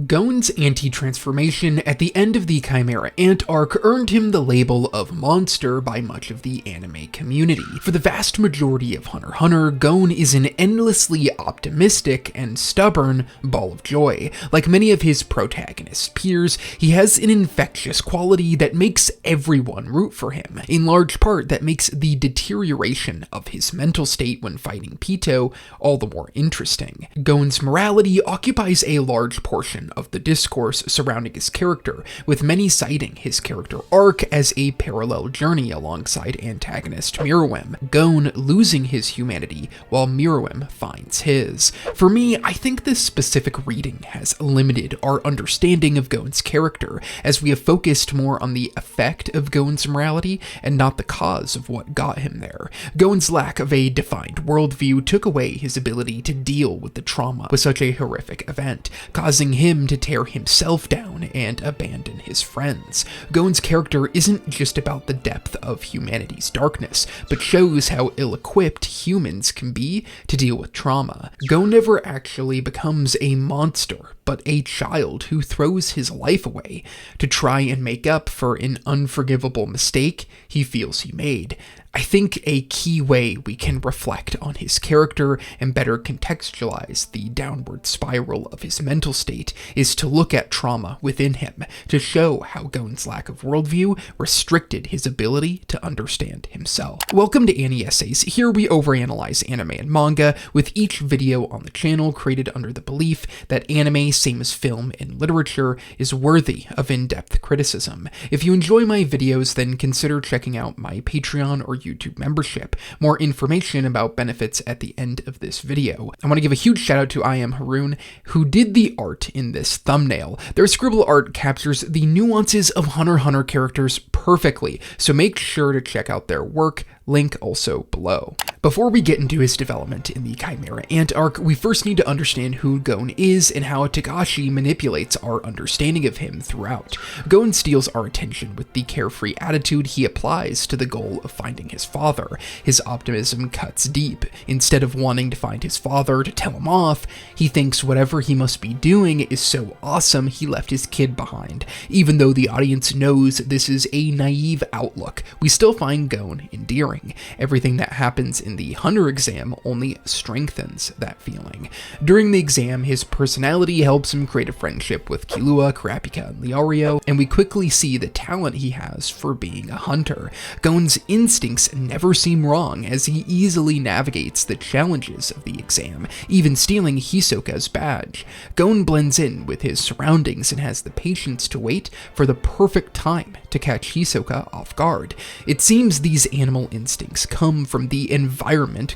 Gon's anti-transformation at the end of the Chimera Ant arc earned him the label of mosnter by much of the anime community. For the vast majority of Hunter x Hunter, Gon is an endlessly optimistic and stubborn ball of joy. Like many of his protagonist peers, he has an infectious quality that makes everyone root for him. In large part, that makes the deterioration of his mental state when fighting Pito all the more interesting. Gon's morality occupies a large portion of the discourse surrounding his character, with many citing his character arc as a parallel journey alongside antagonist Meruem, Gon losing his humanity while Meruem finds his. For me, I think this specific reading has limited our understanding of Gon's character, as we have focused more on the effect of Gon's morality and not the cause of what got him there. Gon's lack of a defined worldview took away his ability to deal with the trauma with such a horrific event, causing him to tear himself down and abandon his friends. Gon's character isn't just about the depth of humanity's darkness, but shows how ill-equipped humans can be to deal with trauma. Gon never actually becomes a monster, but a child who throws his life away to try and make up for an unforgivable mistake he feels he made. I think a key way we can reflect on his character and better contextualize the downward spiral of his mental state is to look at trauma within him, to show how Gon's lack of worldview restricted his ability to understand himself. Welcome to Annie Essays. Here we overanalyze anime and manga, with each video on the channel created under the belief that anime, same as film and literature, is worthy of in-depth criticism. If you enjoy my videos, then consider checking out my Patreon or YouTube membership. More information about benefits at the end of this video. I want to give a huge shout out to Aime Analysis, who did the art in this thumbnail. Their scribble art captures the nuances of Hunter x Hunter characters perfectly, so make sure to check out their work. Link also below. Before we get into his development in the Chimera Ant arc, we first need to understand who Gon is and how Togashi manipulates our understanding of him throughout. Gon steals our attention with the carefree attitude he applies to the goal of finding his father. His optimism cuts deep. Instead of wanting to find his father to tell him off, he thinks whatever he must be doing is so awesome he left his kid behind. Even though the audience knows this is a naive outlook, we still find Gon endearing. Everything that happens in the Hunter exam only strengthens that feeling. During the exam, his personality helps him create a friendship with Killua, Kurapika, and Leorio, and we quickly see the talent he has for being a hunter. Gon's instincts never seem wrong as he easily navigates the challenges of the exam, even stealing Hisoka's badge. Gon blends in with his surroundings and has the patience to wait for the perfect time to catch Hisoka off guard. It seems these animal instincts come from the environment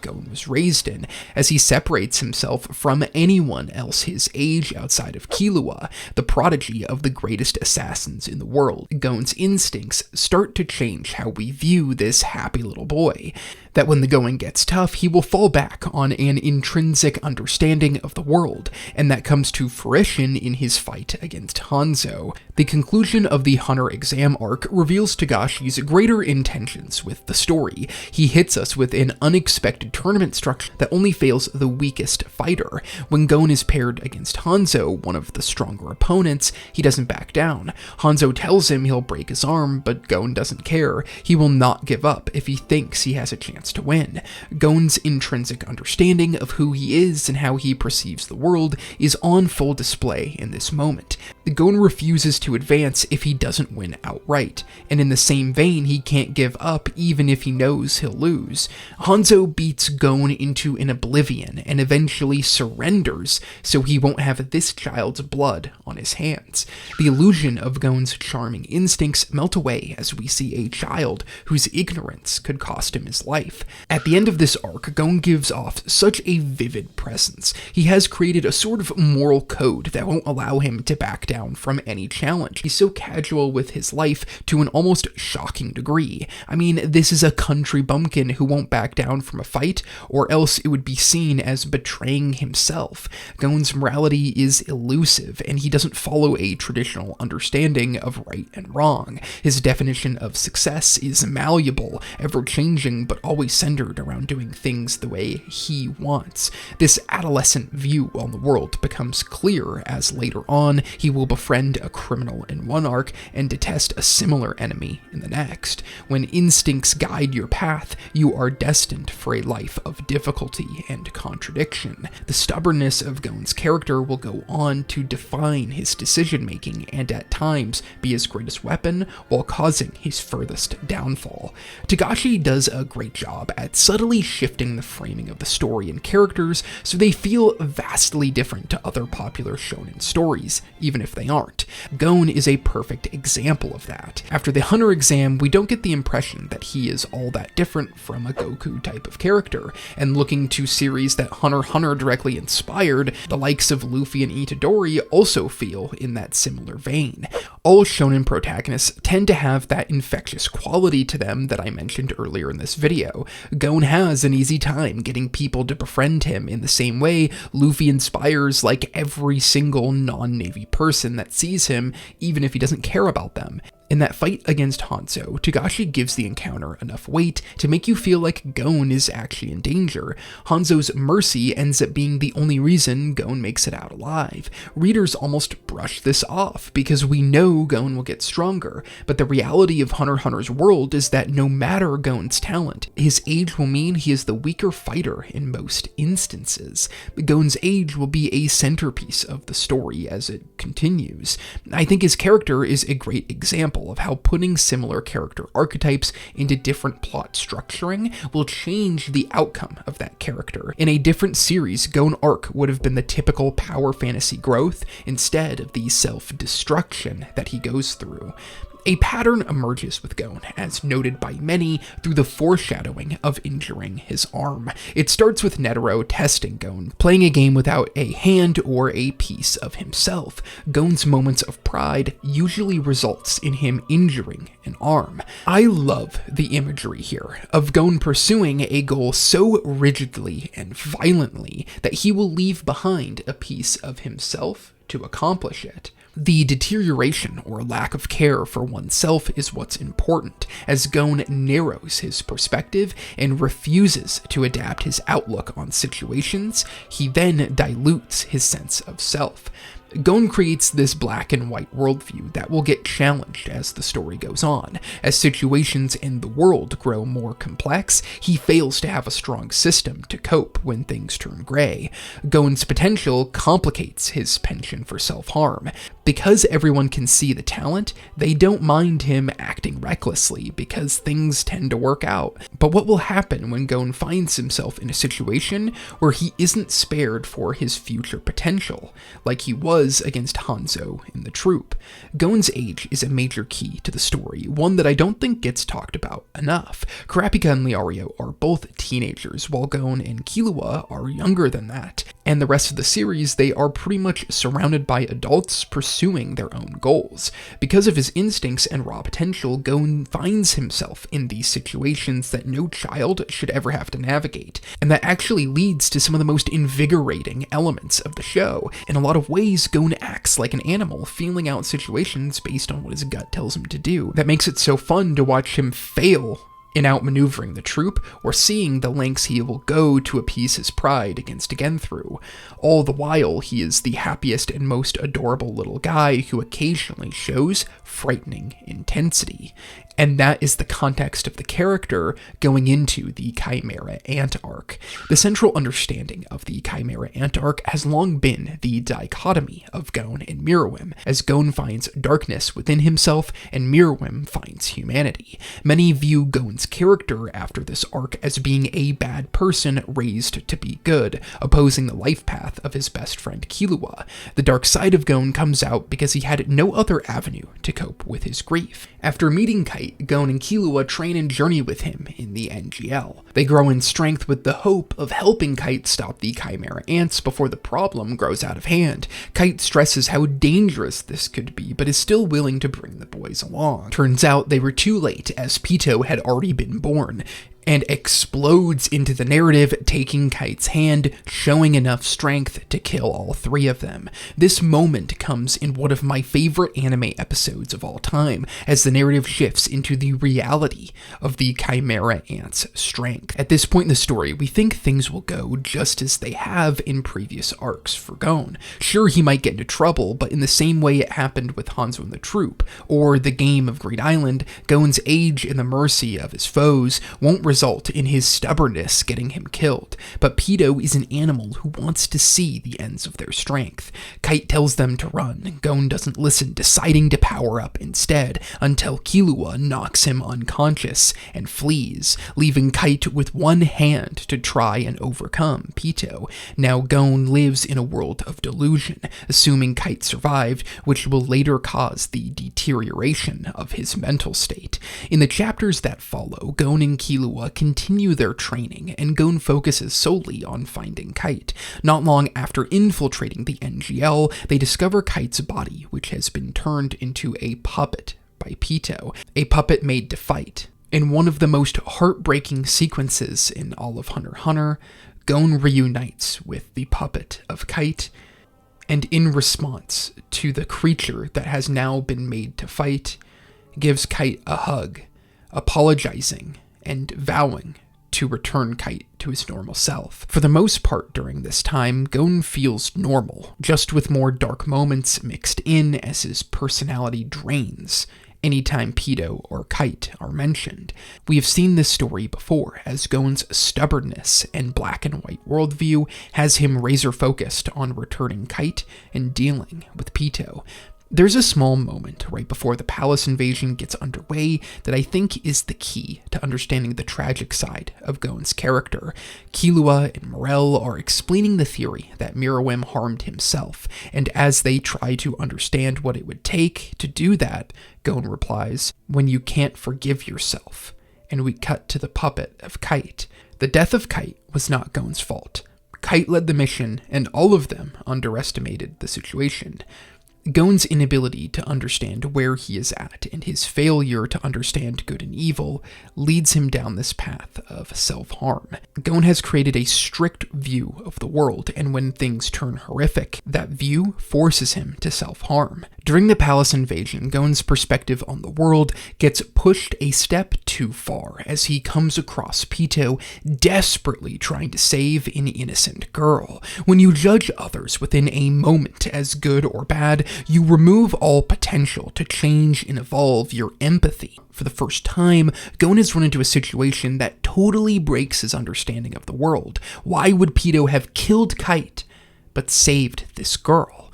Gon was raised in, as he separates himself from anyone else his age outside of Killua, the prodigy of the greatest assassins in the world. Gon's instincts start to change how we view this happy little boy, that when the going gets tough, he will fall back on an intrinsic understanding of the world, and that comes to fruition in his fight against Hanzo. The conclusion of the Hunter exam arc reveals Togashi's greater intentions with the story. He hits us with an unexpected tournament structure that only fails the weakest fighter. When Gon is paired against Hanzo, one of the stronger opponents, he doesn't back down. Hanzo tells him he'll break his arm, but Gon doesn't care. He will not give up if he thinks he has a chance to win. Gon's intrinsic understanding of who he is and how he perceives the world is on full display in this moment. Gon refuses to advance if he doesn't win outright, and in the same vein, he can't give up even if he knows he'll lose. Hanzo beats Gon into an oblivion and eventually surrenders so he won't have this child's blood on his hands. The illusion of Gon's charming instincts melt away as we see a child whose ignorance could cost him his life. At the end of this arc, Gon gives off such a vivid presence. He has created a sort of moral code that won't allow him to back down from any challenge. He's so casual with his life to an almost shocking degree. I mean, this is a country bumpkin who won't back down from a fight, or else it would be seen as betraying himself. Gon's morality is elusive, and he doesn't follow a traditional understanding of right and wrong. His definition of success is malleable, ever-changing, but always centered around doing things the way he wants. This adolescent view on the world becomes clear as later on he will befriend a criminal in one arc and detest a similar enemy in the next. When instincts guide your path, you are destined for a life of difficulty and contradiction. The stubbornness of Gon's character will go on to define his decision-making and at times be his greatest weapon while causing his furthest downfall. Togashi does a great job at subtly shifting the framing of the story and characters so they feel vastly different to other popular shonen stories, even if they aren't. Gon is a perfect example of that. After the Hunter exam, we don't get the impression that he is all that different from a Goku type of character, and looking to series that Hunter x Hunter directly inspired, the likes of Luffy and Itadori also feel in that similar vein. All shonen protagonists tend to have that infectious quality to them that I mentioned earlier in this video. Gon has an easy time getting people to befriend him in the same way Luffy inspires like every single non-Navy person that sees him, even if he doesn't care about them. In that fight against Hanzo, Togashi gives the encounter enough weight to make you feel like Gon is actually in danger. Hanzo's mercy ends up being the only reason Gon makes it out alive. Readers almost brush this off because we know Gon will get stronger, but the reality of Hunter x Hunter's world is that no matter Gon's talent, his age will mean he is the weaker fighter in most instances. Gon's age will be a centerpiece of the story as it continues. I think his character is a great example of how putting similar character archetypes into different plot structuring will change the outcome of that character. In a different series, Gon arc would have been the typical power fantasy growth instead of the self-destruction that he goes through. A pattern emerges with Gon, as noted by many, through the foreshadowing of injuring his arm. It starts with Netero testing Gon, playing a game without a hand or a piece of himself. Gon's moments of pride usually results in him injuring an arm. I love the imagery here of Gon pursuing a goal so rigidly and violently that he will leave behind a piece of himself to accomplish it. The deterioration or lack of care for oneself is what's important, as Gon narrows his perspective and refuses to adapt his outlook on situations. He then dilutes his sense of self. Gon creates this black and white worldview that will get challenged as the story goes on. As situations in the world grow more complex, he fails to have a strong system to cope when things turn gray. Gon's potential complicates his penchant for self-harm. Because everyone can see the talent, they don't mind him acting recklessly because things tend to work out. But what will happen when Gon finds himself in a situation where he isn't spared for his future potential, like he was against Hanzo in the troop? Gon's age is a major key to the story, one that I don't think gets talked about enough. Kurapika and Leario are both teenagers, while Gon and Killua are younger than that. And the rest of the series, they are pretty much surrounded by adults pursuing their own goals. Because of his instincts and raw potential, Gon finds himself in these situations that no child should ever have to navigate, and that actually leads to some of the most invigorating elements of the show. In a lot of ways, Gon acts like an animal, feeling out situations based on what his gut tells him to do. That makes it so fun to watch him fail in outmaneuvering the troop, or seeing the lengths he will go to appease his pride against Genthru. All the while, he is the happiest and most adorable little guy who occasionally shows frightening intensity. And that is the context of the character going into the Chimera Ant arc. The central understanding of the Chimera Ant arc has long been the dichotomy of Gon and Meruem, as Gon finds darkness within himself and Meruem finds humanity. Many view Gon's character after this arc as being a bad person raised to be good, opposing the life path of his best friend Killua. The dark side of Gon comes out because he had no other avenue to cope with his grief. After meeting Kite, Gon and Killua train and journey with him in the NGL. They grow in strength with the hope of helping Kite stop the Chimera Ants before the problem grows out of hand. Kite stresses how dangerous this could be, but is still willing to bring the boys along. Turns out they were too late, as Pito had already been born, and explodes into the narrative, taking Kite's hand, showing enough strength to kill all three of them. This moment comes in one of my favorite anime episodes of all time, as the narrative shifts into the reality of the Chimera Ant's strength. At this point in the story, we think things will go just as they have in previous arcs for Gon. Sure, he might get into trouble, but in the same way it happened with Hanzo and the Troop, or the game of Great Island, Gon's age and the mercy of his foes won't result in his stubbornness getting him killed, but Pido is an animal who wants to see the ends of their strength. Kite tells them to run. Gon doesn't listen, deciding to power up instead, until Killua knocks him unconscious and flees, leaving Kite with one hand to try and overcome Pido. Now Gon lives in a world of delusion, assuming Kite survived, which will later cause the deterioration of his mental state. In the chapters that follow, Gon and Killua continue their training, and Gon focuses solely on finding Kite. Not long after infiltrating the NGL, they discover Kite's body, which has been turned into a puppet by Pido, a puppet made to fight. In one of the most heartbreaking sequences in all of Hunter x Hunter, Gon reunites with the puppet of Kite, and in response to the creature that has now been made to fight, gives Kite a hug, apologizing and vowing to return Kite to his normal self. For the most part during this time, Gon feels normal, just with more dark moments mixed in as his personality drains anytime Pido or Kite are mentioned. We have seen this story before, as Gon's stubbornness and black and white worldview has him razor-focused on returning Kite and dealing with Pido. There's a small moment right before the palace invasion gets underway that I think is the key to understanding the tragic side of Gon's character. Killua and Morel are explaining the theory that Meruem harmed himself, and as they try to understand what it would take to do that, Gon replies, "When you can't forgive yourself," and we cut to the puppet of Kite. The death of Kite was not Gon's fault. Kite led the mission, and all of them underestimated the situation. Gon's inability to understand where he is at and his failure to understand good and evil leads him down this path of self-harm. Gon has created a strict view of the world, and when things turn horrific, that view forces him to self-harm. During the palace invasion, Gon's perspective on the world gets pushed a step too far as he comes across Pido desperately trying to save an innocent girl. When you judge others within a moment as good or bad, you remove all potential to change and evolve your empathy. For the first time, Gon has run into a situation that totally breaks his understanding of the world. Why would Pido have killed Kite, but saved this girl?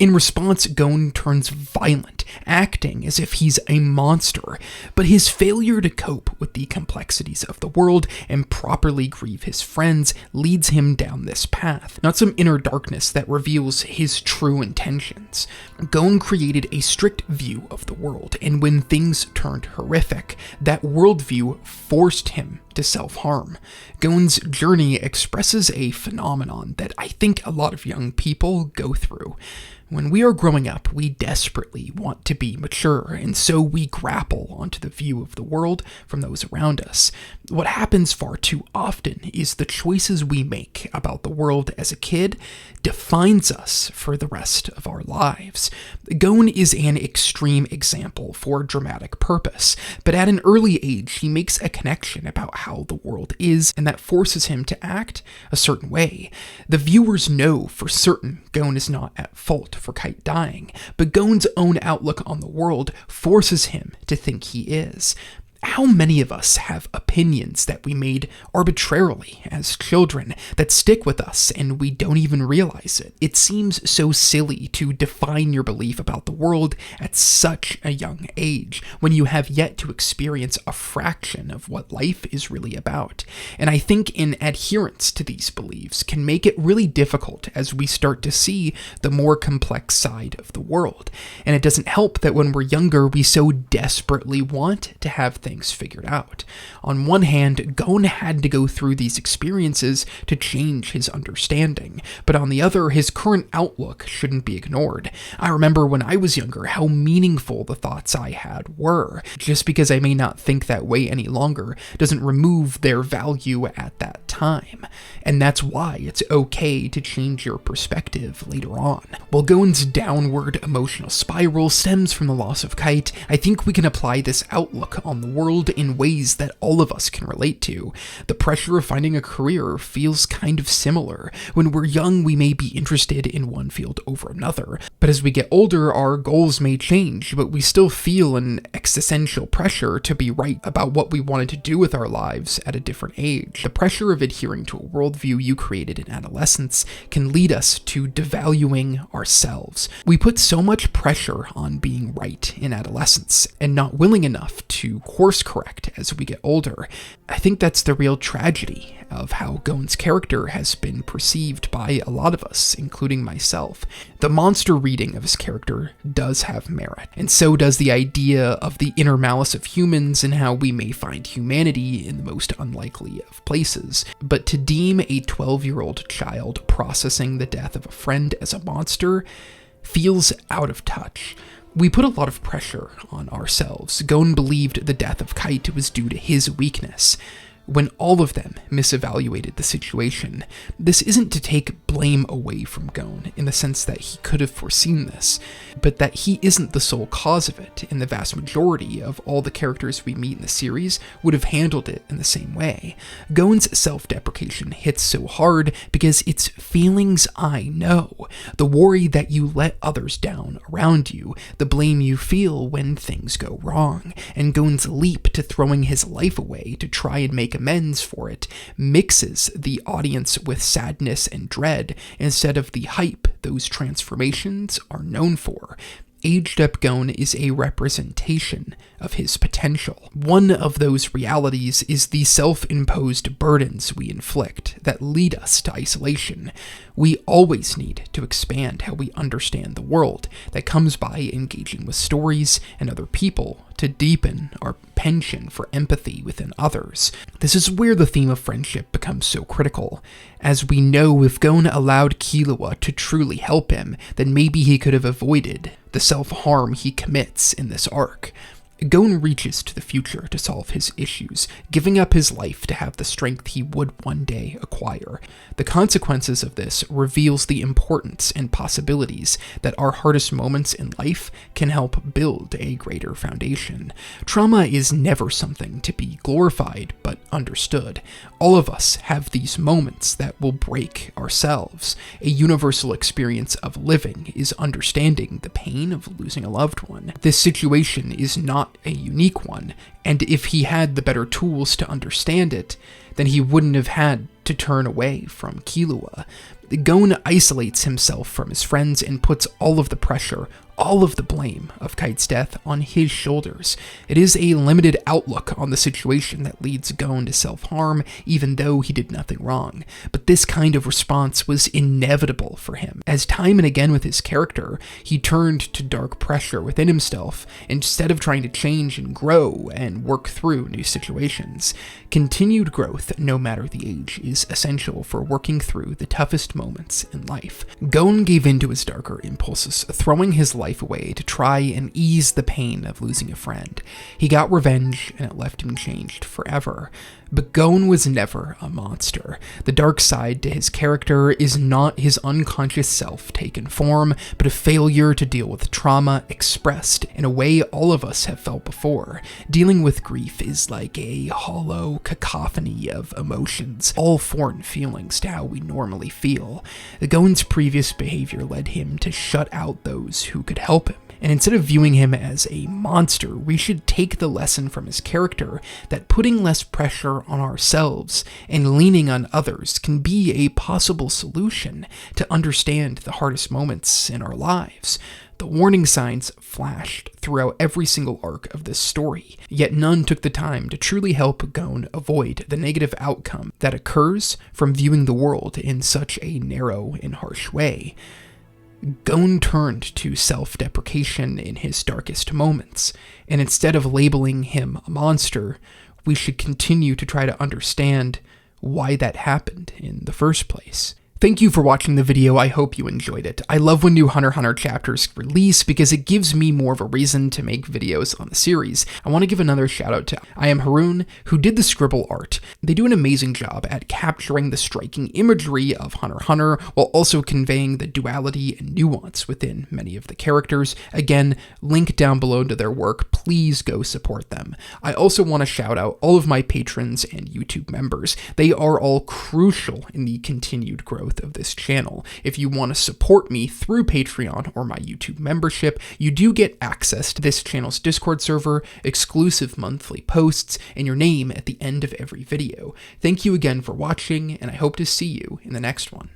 In response, Gon turns violent, acting as if he's a monster, but his failure to cope with the complexities of the world and properly grieve his friends leads him down this path, not some inner darkness that reveals his true intentions. Gon created a strict view of the world, and when things turned horrific, that worldview forced him to self-harm. Gon's journey expresses a phenomenon that I think a lot of young people go through. When we are growing up, we desperately want to be mature, and so we grapple onto the view of the world from those around us. What happens far too often is the choices we make about the world as a kid defines us for the rest of our lives. Gon is an extreme example for dramatic purpose, but at an early age, he makes a connection about how the world is, and that forces him to act a certain way. The viewers know for certain Gon is not at fault for Kite dying, but Gon's own outlook on the world forces him to think he is. How many of us have opinions that we made arbitrarily as children that stick with us and we don't even realize it? It seems so silly to define your belief about the world at such a young age when you have yet to experience a fraction of what life is really about. And I think an adherence to these beliefs can make it really difficult as we start to see the more complex side of the world. And it doesn't help that when we're younger, we so desperately want to have things things figured out. On one hand, Gon had to go through these experiences to change his understanding, but on the other, his current outlook shouldn't be ignored. I remember when I was younger how meaningful the thoughts I had were. Just because I may not think that way any longer doesn't remove their value at that time. And that's why it's okay to change your perspective later on. While Gon's downward emotional spiral stems from the loss of Kite, I think we can apply this outlook on the world in ways that all of us can relate to. The pressure of finding a career feels kind of similar. When we're young, we may be interested in one field over another, but as we get older, our goals may change, but we still feel an existential pressure to be right about what we wanted to do with our lives at a different age. The pressure of adhering to a worldview you created in adolescence can lead us to devaluing ourselves. We put so much pressure on being right in adolescence and not willing enough to course correct as we get older. I think that's the real tragedy of how Gon's character has been perceived by a lot of us, including myself. The monster reading of his character does have merit, and so does the idea of the inner malice of humans and how we may find humanity in the most unlikely of places. But to deem a 12-year-old child processing the death of a friend as a monster feels out of touch. We put a lot of pressure on ourselves. Gon believed the death of Kite was due to his weakness, when all of them misevaluated the situation. This isn't to take blame away from Gon in the sense that he could have foreseen this, but that he isn't the sole cause of it, and the vast majority of all the characters we meet in the series would have handled it in the same way. Gon's self-deprecation hits so hard because it's feelings I know, the worry that you let others down around you, the blame you feel when things go wrong, and Gon's leap to throwing his life away to try and make amends for it mixes the audience with sadness and dread instead of the hype those transformations are known for. Aged up Gon is a representation of his potential. One of those realities is the self-imposed burdens we inflict that lead us to isolation. We always need to expand how we understand the world. That comes by engaging with stories and other people to deepen our penchant for empathy within others. This is where the theme of friendship becomes so critical. As we know, if Gon allowed Killua to truly help him, then maybe he could have avoided the self-harm he commits in this arc. Gon reaches to the future to solve his issues, giving up his life to have the strength he would one day acquire. The consequences of this reveals the importance and possibilities that our hardest moments in life can help build a greater foundation. Trauma is never something to be glorified, but understood. All of us have these moments that will break ourselves. A universal experience of living is understanding the pain of losing a loved one. This situation is not a unique one, and if he had the better tools to understand it, then he wouldn't have had to turn away from Killua. Gon isolates himself from his friends and puts all of the pressure, all of the blame of Kite's death on his shoulders. It is a limited outlook on the situation that leads Gon to self-harm, even though he did nothing wrong. But this kind of response was inevitable for him. As time and again with his character, he turned to dark pressure within himself instead of trying to change and grow and work through new situations. Continued growth, no matter the age, is essential for working through the toughest moments in life. Gon gave in to his darker impulses, throwing his life away to try and ease the pain of losing a friend. He got revenge, and it left him changed forever. But Gon was never a monster. The dark side to his character is not his unconscious self taken form, but a failure to deal with trauma expressed in a way all of us have felt before. Dealing with grief is like a hollow cacophony of emotions, all foreign feelings to how we normally feel. Gon's previous behavior led him to shut out those who could help him. And instead of viewing him as a monster, we should take the lesson from his character that putting less pressure on ourselves and leaning on others can be a possible solution to understand the hardest moments in our lives. The warning signs flashed throughout every single arc of this story, yet none took the time to truly help Gon avoid the negative outcome that occurs from viewing the world in such a narrow and harsh way. Gon turned to self-deprecation in his darkest moments, and instead of labeling him a monster, we should continue to try to understand why that happened in the first place. Thank you for watching the video. I hope you enjoyed it. I love when new Hunter x Hunter chapters release because it gives me more of a reason to make videos on the series. I want to give another shout out to Aime Analysis, who did the scribble art. They do an amazing job at capturing the striking imagery of Hunter x Hunter while also conveying the duality and nuance within many of the characters. Again, link down below to their work. Please go support them. I also want to shout out all of my patrons and YouTube members. They are all crucial in the continued growth of this channel. If you want to support me through Patreon or my YouTube membership, you do get access to this channel's Discord server, exclusive monthly posts, and your name at the end of every video. Thank you again for watching, and I hope to see you in the next one.